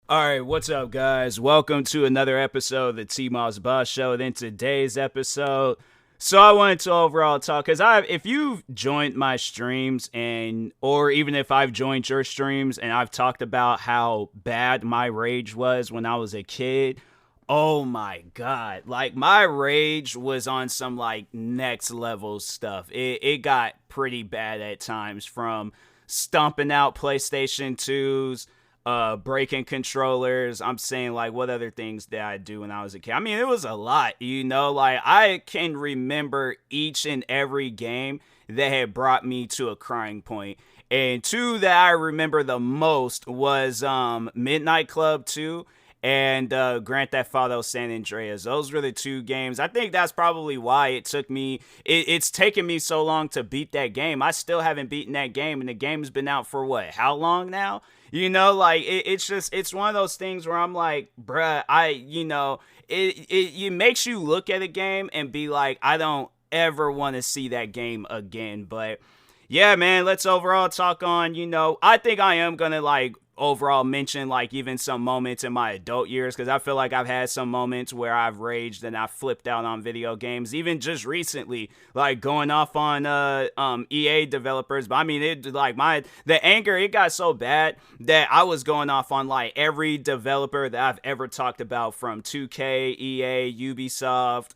All right, what's up, guys? Welcome to another episode of the TMossBoss Show. And in today's episode, I wanted to overall talk because if you've joined my streams or even if I've joined your streams and I've talked about how bad my rage was when I was a kid, oh my god, like my rage was on some like next level stuff. It got pretty bad at times, from stomping out PlayStation 2s, breaking controllers. I'm saying, like, what other things did I do when I was a kid? I mean, it was a lot, like I can remember each and every game that had brought me to a crying point. And two that I remember the most was Midnight Club 2 and Grand Theft Auto San Andreas. Those were the two games. I think that's probably why it's taken me so long to beat that game. I still haven't beaten that game, and the game's been out for what? How long now? Like it's one of those things where I'm like, bruh, it makes you look at a game and be like, I don't ever want to see that game again. But yeah, man, let's overall talk on, I think I am gonna like overall mention like even some moments in my adult years, because I feel like I've had some moments where I've raged and I flipped out on video games, even just recently, like going off on EA developers. But I mean, it like the anger, it got so bad that I was going off on like every developer that I've ever talked about, from 2K, EA, Ubisoft.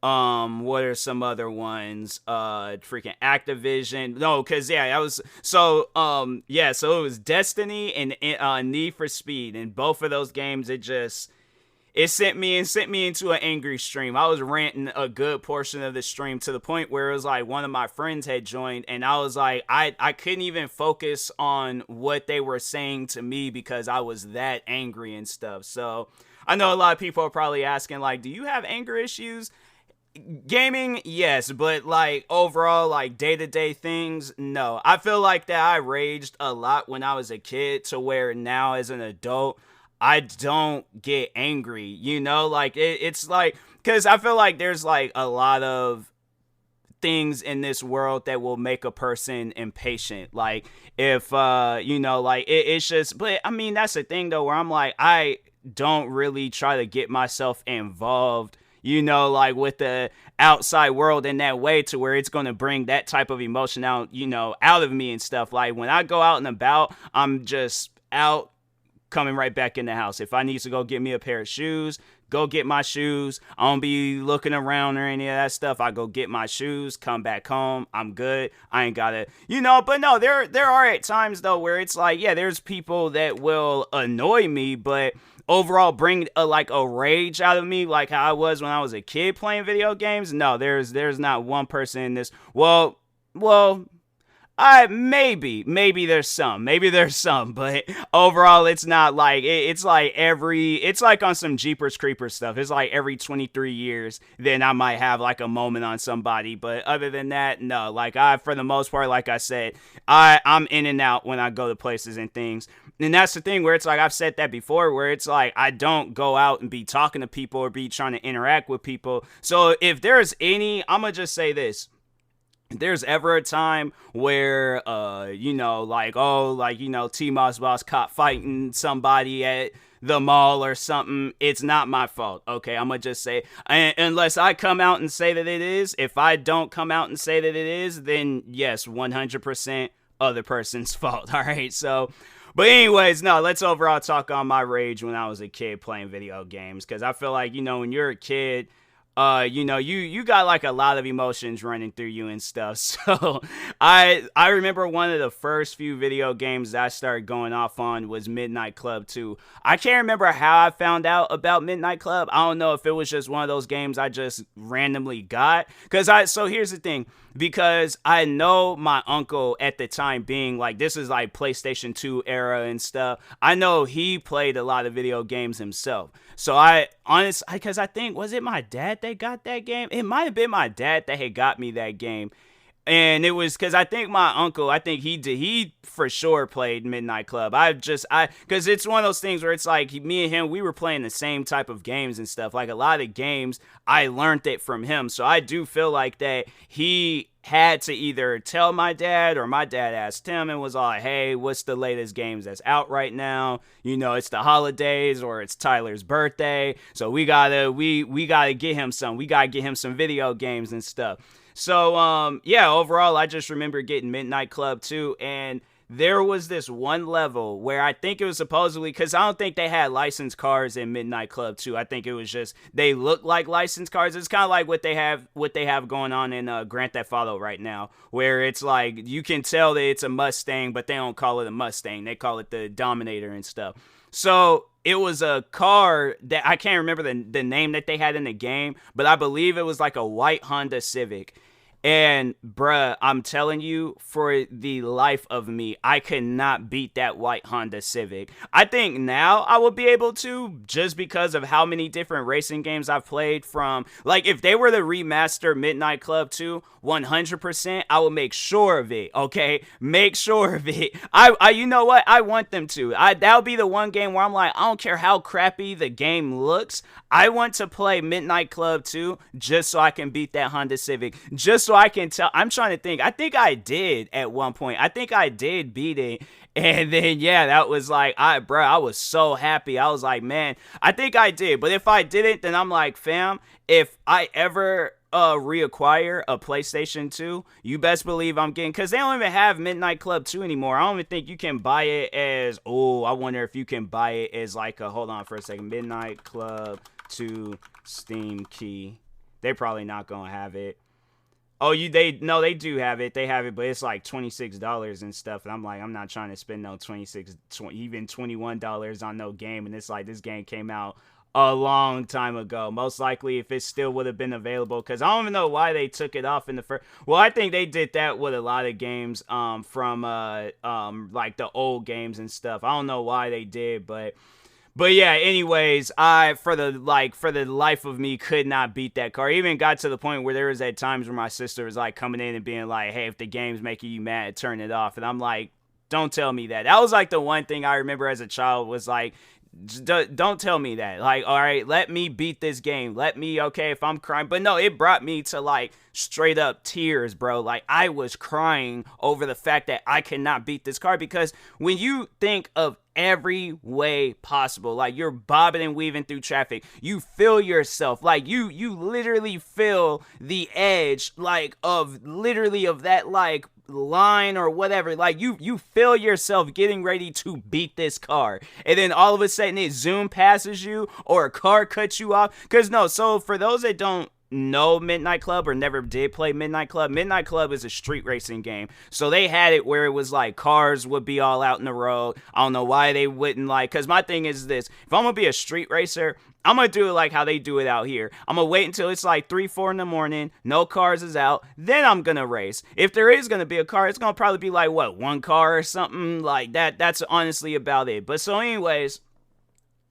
What are some other ones? Freaking Activision. No, cause yeah, I was so it was Destiny and Need for Speed, and both of those games, it sent me into an angry stream. I was ranting a good portion of the stream, to the point where it was like one of my friends had joined, and I was like, I couldn't even focus on what they were saying to me because I was that angry and stuff. So I know a lot of people are probably asking, like, do you have anger issues? Gaming, yes, but like overall, like day-to-day things, no. I feel like that I raged a lot when I was a kid, to where now as an adult I don't get angry, like it's like, because I feel like there's like a lot of things in this world that will make a person impatient. Like if like it's just, but I mean, that's the thing though, where I'm like, I don't really try to get myself involved, like with the outside world in that way, to where it's going to bring that type of emotion out, out of me and stuff. Like when I go out and about, I'm just out, coming right back in the house. If I need to go get me a pair of shoes, go get my shoes. I don't be looking around or any of that stuff. I go get my shoes, come back home. I'm good. I ain't gotta, but no, there are at times though where it's like, yeah, there's people that will annoy me, but overall bring like a rage out of me, like how I was when I was a kid playing video games. No, there's not one person in this. Well, I maybe there's some, but overall it's not like it's like it's like on some Jeepers Creepers stuff. It's like every 23 years then I might have like a moment on somebody, but other than that, no. Like for the most part, like I said, I'm in and out when I go to places and things. And that's the thing where it's like, I've said that before, where it's like I don't go out and be talking to people or be trying to interact with people. So if there's I'm gonna just say this: there's ever a time where TMossBoss caught fighting somebody at the mall or something, it's not my fault. Okay, I'm gonna just say, unless I come out and say that it is. If I don't come out and say that it is, then yes, 100% other person's fault. All right, so but anyways, no, let's overall talk on my rage when I was a kid playing video games, because I feel like, when you're a kid, you got like a lot of emotions running through you and stuff. So I remember one of the first few video games that I started going off on was Midnight Club 2. I can't remember how I found out about Midnight Club. I don't know if it was just one of those games I just randomly got. So here's the thing. Because I know my uncle at the time, being like, this is like PlayStation 2 era and stuff, I know he played a lot of video games himself. So because I think, was it my dad that got that game? It might have been my dad that had got me that game. And it was because I think my uncle, I think he for sure played Midnight Club. Because it's one of those things where it's like me and him, we were playing the same type of games and stuff. Like a lot of games, I learned it from him. So I do feel like that he had to either tell my dad or my dad asked him and was like, hey, what's the latest games that's out right now? You know, it's the holidays or it's Tyler's birthday. So we gotta get him some. We gotta get him some video games and stuff. So, yeah, overall, I just remember getting Midnight Club 2, and there was this one level where I think it was supposedly, because I don't think they had licensed cars in Midnight Club 2. I think it was just, they look like licensed cars. It's kind of like what they have going on in Grand Theft Auto right now, where it's like, you can tell that it's a Mustang, but they don't call it a Mustang. They call it the Dominator and stuff. So it was a car that I can't remember the name that they had in the game, but I believe it was like a white Honda Civic. And bruh, I'm telling you, for the life of me, I could not beat that white Honda Civic. I think now I will be able to, just because of how many different racing games I've played from, like if they were to remaster Midnight Club 2, 100%, I will make sure of it, okay? Make sure of it. I you know what? I want them to. That'll be the one game where I'm like, I don't care how crappy the game looks. I want to play Midnight Club 2 just so I can beat that Honda Civic. Just so I can tell. I'm trying to think. I think I did at one point. I think I did beat it. And then, yeah, that was like, I was so happy. I was like, man, I think I did. But if I didn't, then I'm like, fam, if I ever reacquire a PlayStation 2, you best believe I'm getting, because they don't even have Midnight Club 2 anymore. I don't even think you can buy it as, I wonder if you can buy it as like a, hold on for a second, Midnight Club 2 Steam key. They're probably not going to have it. Oh, they do have it. They have it, but it's like $26 and stuff. And I'm like, I'm not trying to spend no even $21 on no game. And it's like, this game came out a long time ago. Most likely, if it still would have been available, because I don't even know why they took it off in the first. Well, I think they did that with a lot of games from like the old games and stuff. I don't know why they did, but yeah, anyways, I for the life of me could not beat that car. I even got to the point where there was at times where my sister was like coming in and being like, hey, if the game's making you mad, turn it off. And I'm like, don't tell me that. That was like the one thing I remember as a child was like, don't tell me that. Like, all right, let me beat this game. Let me, okay, if I'm crying. But no, it brought me to like straight up tears, bro. Like, I was crying over the fact that I cannot beat this car, because when you think of every way possible, like you're bobbing and weaving through traffic, you feel yourself, like you literally feel the edge, like of that like line or whatever, like you feel yourself getting ready to beat this car, and then all of a sudden it zoom passes you or a car cuts you off. So for those that don't know Midnight Club or never did play Midnight Club is a street racing game. So they had it where it was like cars would be all out in the road. I don't know why they wouldn't, like, because my thing is this: if I'm gonna be a street racer, I'm gonna do it like how they do it out here. I'm gonna wait until it's like 3-4 in the morning, no cars is out, then I'm gonna race. If there is gonna be a car, it's gonna probably be like what, one car or something like that. That's honestly about it. But so anyways,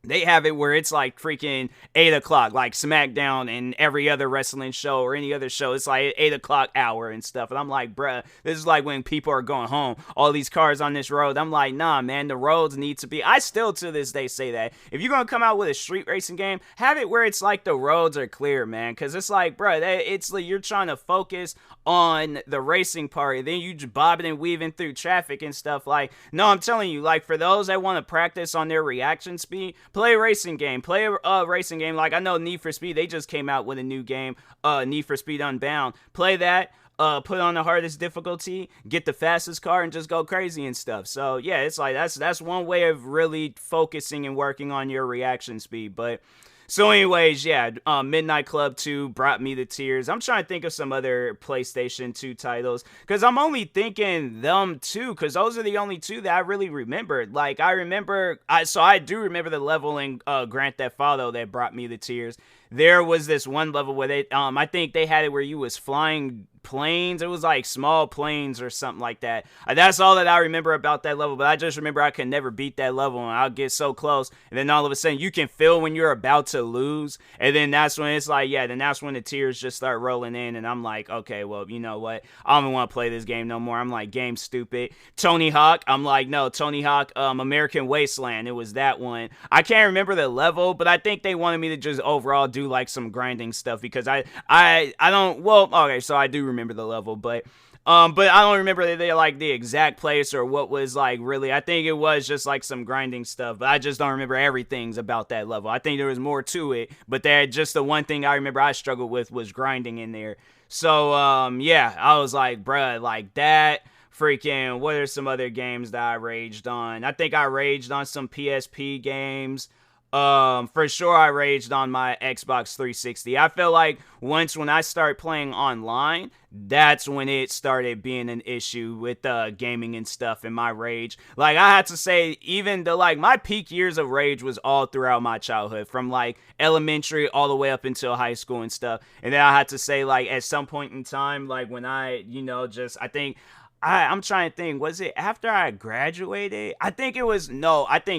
they have it where it's like freaking 8 o'clock, like SmackDown and every other wrestling show or any other show. It's like 8 o'clock hour and stuff. And I'm like, bruh, this is like when people are going home. All these cars on this road. I'm like, nah, man, the roads need to be. I still to this day say that. If you're going to come out with a street racing game, have it where it's like the roads are clear, man. Because it's like, bruh, it's like you're trying to focus on the racing part. Then you just bobbing and weaving through traffic and stuff. Like, no, I'm telling you, like for those that want to practice on their reaction speed, play a racing game. Play a racing game. Like, I know Need for Speed, they just came out with a new game, Need for Speed Unbound. Play that, put on the hardest difficulty, get the fastest car, and just go crazy and stuff. So, yeah, it's like, that's one way of really focusing and working on your reaction speed. But so anyways, yeah, Midnight Club 2 brought me to tears. I'm trying to think of some other PlayStation 2 titles, because I'm only thinking them two, because those are the only two that I really remembered. Like, I do remember the level in Grand Theft Auto that brought me to tears. There was this one level where they, I think they had it where you was flying planes. It was like small planes or something like that. That's all that I remember about that level, but I just remember I could never beat that level, and I'll get so close, and then all of a sudden you can feel when you're about to lose, and then that's when it's like, yeah, then that's when the tears just start rolling in, and I'm like, okay, well, you know what? I don't even want to play this game no more. I'm like, game stupid. Tony Hawk, I'm like, no, Tony Hawk, American Wasteland, it was that one. I can't remember the level, but I think they wanted me to just overall do like some grinding stuff, because I don't, well, okay, so I do remember the level, but I don't remember they like the exact place or what was like really. I think it was just like some grinding stuff, but I just don't remember everything about that level. I think there was more to it, but that just the one thing I remember I struggled with was grinding in there. So yeah, I was like, bruh, like that. Freaking, what are some other games that I raged on? I think I raged on some PSP games. For sure I raged on my Xbox 360. I feel like when I started playing online, that's when it started being an issue with gaming and stuff and my rage. Like, I had to say, even my peak years of rage was all throughout my childhood, from like elementary all the way up until high school and stuff. And then I had to say, like, at some point in time, like when I, I think I'm trying to think, was it after I graduated? I think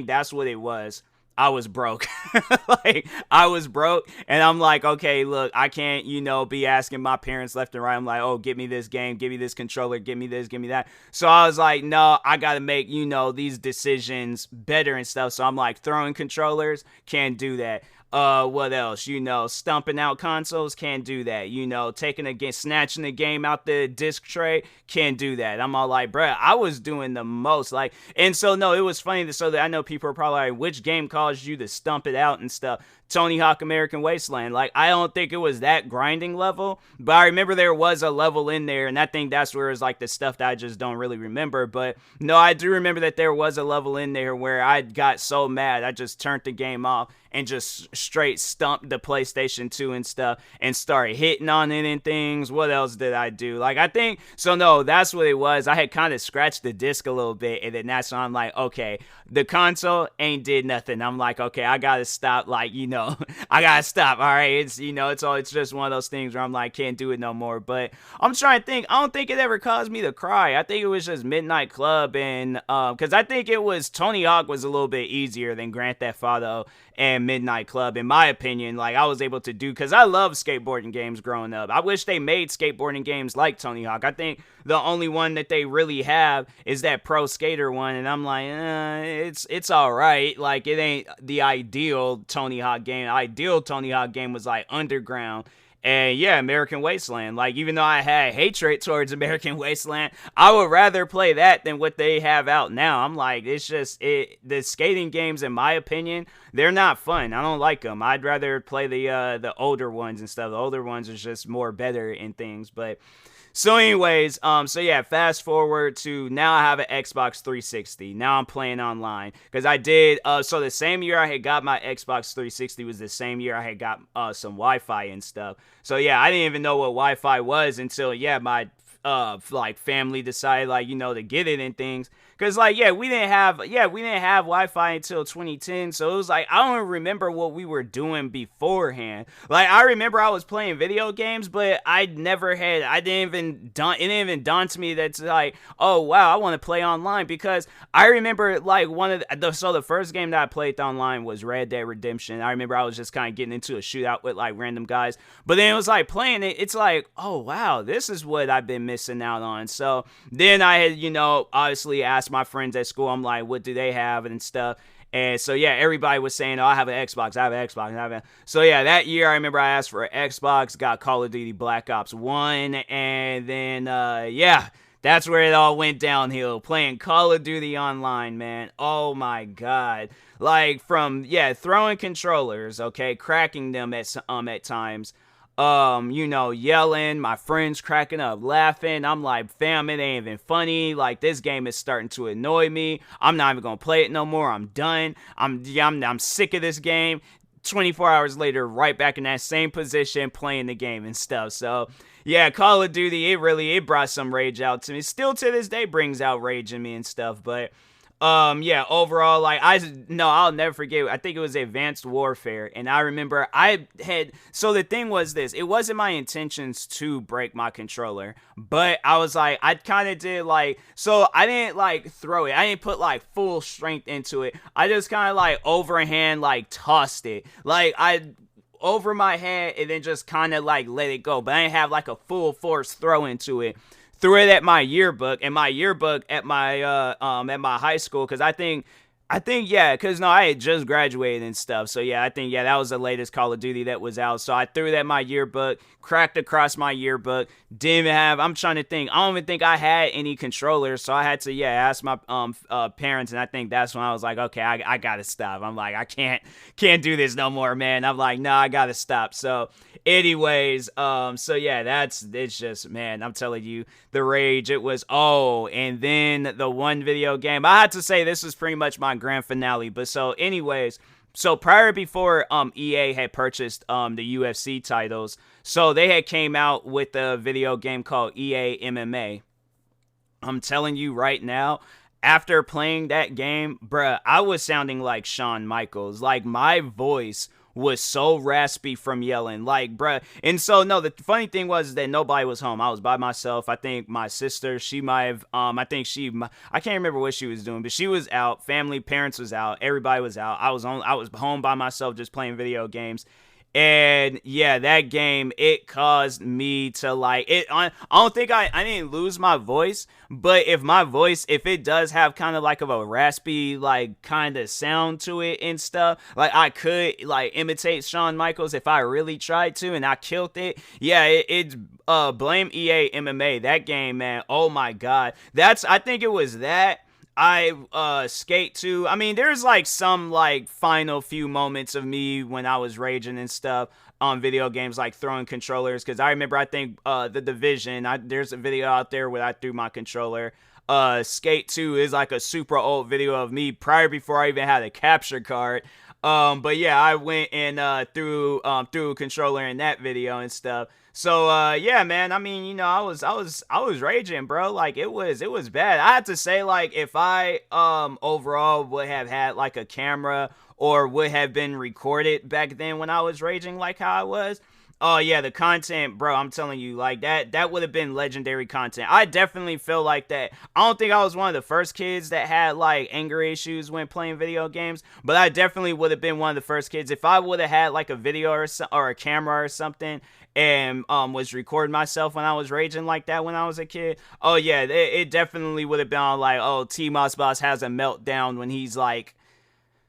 that's what it was. I was broke. I was broke, and I'm like, okay, look, I can't, be asking my parents left and right. I'm like, oh, give me this game, give me this controller, give me this, give me that. So I was like, no, I gotta make, these decisions better and stuff. So I'm like, throwing controllers, can't do that. What else? Stumping out consoles, can't do that. Snatching the game out the disc tray, can't do that. I'm all like, bruh, I was doing the most. And so, no, it was funny so that I know people are probably like, which game caused you to stump it out and stuff? Tony Hawk American Wasteland. Like, I don't think it was that grinding level, but I remember there was a level in there, and I think that's where it's like the stuff that I just don't really remember. But no, I do remember that there was a level in there where I got so mad, I just turned the game off and just straight stumped the PlayStation 2 and stuff and started hitting on it and things. What else did I do? No, that's what it was. I had kind of scratched the disc a little bit, and then that's when I'm like, okay, the console ain't did nothing. I'm like, okay, I gotta stop, I gotta stop, all right? It's just one of those things where I'm like, can't do it no more. But I'm trying to think, I don't think it ever caused me to cry. I think it was just Midnight Club, and because I think it was Tony Hawk was a little bit easier than Grand Theft Auto and Midnight Club, in my opinion. Like, I was able to do, because I love skateboarding games growing up. I wish they made skateboarding games like Tony Hawk. I think the only one that they really have is that Pro Skater one, and I'm like, it's all right. Like, it ain't the ideal Tony Hawk game. The ideal Tony Hawk game was like Underground. And yeah, American Wasteland. Like, even though I had hatred towards American Wasteland, I would rather play that than what they have out now. I'm like, the skating games, in my opinion, they're not fun. I don't like them. I'd rather play the older ones and stuff. The older ones are just more better in things. But so anyways, so yeah, fast forward to now I have an Xbox 360. Now I'm playing online, because I did, so the same year I had got my Xbox 360 was the same year I had got some Wi-Fi and stuff. So yeah, I didn't even know what Wi-Fi was until, yeah, my family decided, to get it and things. Cause we didn't have Wi-Fi until 2010, so it was like, I don't remember what we were doing beforehand. Like, I remember I was playing video games, but it didn't even dawn to me that's like, oh wow, I want to play online. Because I remember the first game that I played online was Red Dead Redemption. I remember I was just kind of getting into a shootout with random guys, but then it was like playing it, it's like, oh wow, this is what I've been missing out on. So then I had, obviously asked my friends at school, I'm like, what do they have and stuff. And so yeah, everybody was saying, oh, I have an Xbox, So yeah, that year I remember I asked for an Xbox, got Call of Duty Black Ops 1, and then yeah, that's where it all went downhill, playing Call of Duty online, man. Oh my god. From throwing controllers, okay, cracking them at times, yelling, my friends cracking up, laughing. I'm like, fam, it ain't even funny. Like, this game is starting to annoy me. I'm not even gonna play it no more. I'm done. I'm sick of this game. 24 hours later, right back in that same position, playing the game and stuff. So yeah, Call of Duty, it brought some rage out to me. Still to this day brings out rage in me and stuff. But Yeah, overall, like, I'll never forget. I think it was Advanced Warfare, and I remember so the thing was this: it wasn't my intentions to break my controller, but I was like, I kind of did, like, so I didn't like throw it. I didn't put like full strength into it. I just kind of like overhand like tossed it, like I over my head, and then just kind of like let it go. But I didn't have like a full force throw into it. Threw it at my yearbook, and my yearbook at my high school, because I think yeah, because no, I had just graduated and stuff. So yeah, I think yeah, that was the latest Call of Duty that was out. So I threw that at my yearbook, cracked across my yearbook. Didn't have. I'm trying to think. I don't even think I had any controllers, so I had to ask my parents, and I think that's when I was like, okay, I gotta stop. I'm like, I can't do this no more, man. I'm like, no, I gotta stop. So anyways, so yeah, it's just, man, I'm telling you, the rage. It was, and then the one video game. I had to say this was pretty much my grand finale. But so anyways, so before EA had purchased the UFC titles, so they had came out with a video game called EA MMA. I'm telling you right now, after playing that game, bruh, I was sounding like Shawn Michaels. Like, my voice was so raspy from yelling, like, bruh. And so, no, the funny thing was that nobody was home. I was by myself. I think my sister, she might have, I can't remember what she was doing, but she was out. Family, parents was out. Everybody was out. I was home by myself just playing video games. And yeah, that game, it caused me to like it. I don't think I didn't lose my voice, but if it does have kind of like of a raspy, like, kind of sound to it and stuff, like, I could like imitate Shawn Michaels if I really tried to, and I killed it. Yeah, it's blame EA MMA. That game, man. Oh my God. I think it was that. Skate 2. I mean, there's like some like final few moments of me when I was raging and stuff on video games, like throwing controllers, because I remember, I think The Division, there's a video out there where I threw my controller. Skate 2 is like a super old video of me before I even had a capture card. But yeah, I went and threw a controller in that video and stuff. So yeah, man. I mean, I was raging, bro. Like, it was bad. I had to say, like, if I overall would have had like a camera, or would have been recorded back then when I was raging like how I was. Oh yeah, the content, bro, I'm telling you, like, that would have been legendary content. I definitely feel like that. I don't think I was one of the first kids that had like anger issues when playing video games, but I definitely would have been one of the first kids if I would have had like a video or a camera or something, and was recording myself when I was raging like that when I was a kid. Oh yeah, it definitely would have been on like, oh, TMossBoss has a meltdown when he's like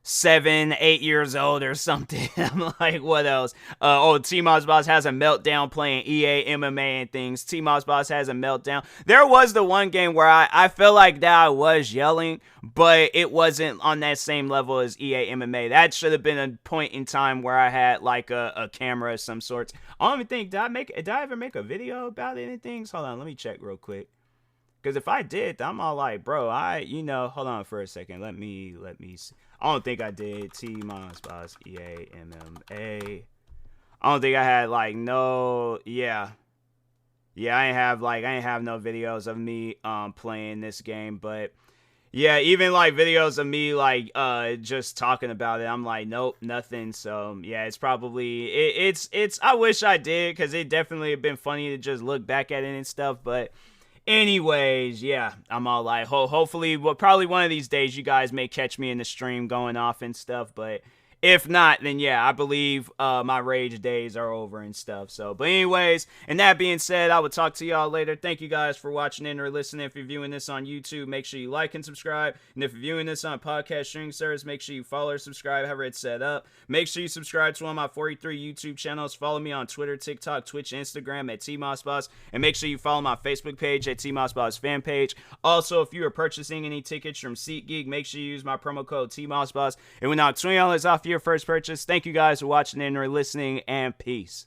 7, 8 years old or something. I'm like, what else? TMossBoss has a meltdown playing EA MMA and things. TMossBoss has a meltdown. There was the one game where I felt like that I was yelling, but it wasn't on that same level as EA MMA. That should have been a point in time where I had like a camera of some sorts. I don't even think, did I ever make a video about anything? Hold on, let me check real quick. Because if I did, I'm all like, bro, hold on for a second. Let me see. I don't think I did. TMossBoss EA MMA. I don't think I had like no, yeah. Yeah, I ain't have no videos of me playing this game, but yeah, even like videos of me like just talking about it, I'm like, nope, nothing. So yeah, it's probably it's I wish I did, because it definitely have been funny to just look back at it and stuff, but anyways, yeah, I'm all like, hopefully, probably one of these days you guys may catch me in the stream going off and stuff, but if not, then yeah, I believe my rage days are over and stuff. So, but anyways, and that being said, I will talk to y'all later. Thank you guys for watching in or listening. If you're viewing this on YouTube, make sure you like and subscribe. And if you're viewing this on podcast streaming service, make sure you follow or subscribe, however it's set up. Make sure you subscribe to one of my 43 YouTube channels. Follow me on Twitter, TikTok, Twitch, Instagram at TMossBoss. And make sure you follow my Facebook page at TMossBoss fan page. Also, if you are purchasing any tickets from SeatGeek, make sure you use my promo code TMossBoss. It will knock $20 off your first purchase. Thank you guys for watching and or listening, and peace.